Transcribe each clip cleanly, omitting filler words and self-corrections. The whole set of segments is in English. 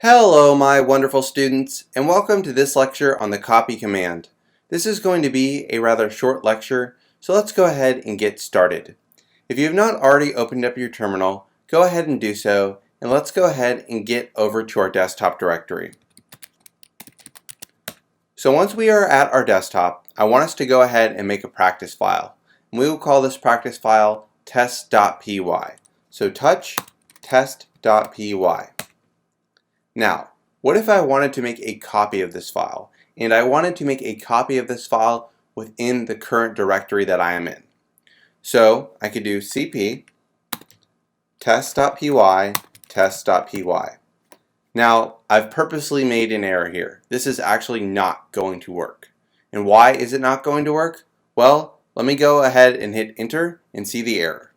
Hello, my wonderful students, and welcome to this lecture on the copy command. This is going to be a rather short lecture, so let's go ahead and get started. If you have not already opened up your terminal, go ahead and do so, and let's go ahead and get over to our desktop directory. So once we are at our desktop, I want us to go ahead and make a practice file. And we will call this practice file test.py. So touch test.py. Now, what if I wanted to make a copy of this file, and I wanted to make a copy of this file within the current directory that I am in? So I could do cp test.py test.py. Now, I've purposely made an error here. This is actually not going to work. And why is it not going to work? Well, let me go ahead and hit enter and see the error.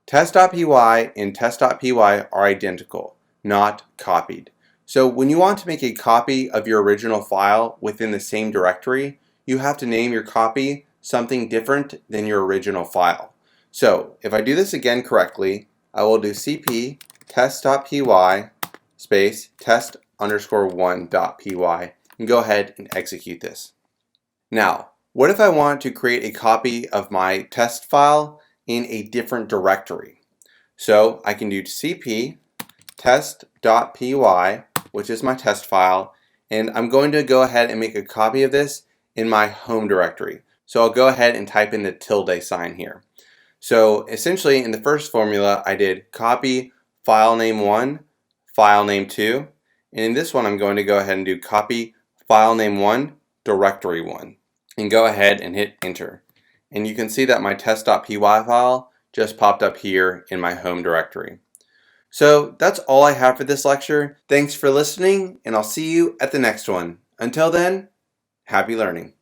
Test.py and test.py are identical, not copied. So when you want to make a copy of your original file within the same directory, you have to name your copy something different than your original file. So if I do this again correctly, I will do cp test.py space test_1.py and go ahead and execute this. Now, what if I want to create a copy of my test file in a different directory? So I can do cp test.py, which is my test file, and I'm going to go ahead and make a copy of this in my home directory. So I'll go ahead and type in the tilde sign here. So essentially in the first formula I did copy file name 1, file name 2, and in this one I'm going to go ahead and do copy file name 1, directory 1, and go ahead and hit enter. And you can see that my test.py file just popped up here in my home directory. So that's all I have for this lecture. Thanks for listening, and I'll see you at the next one. Until then, happy learning.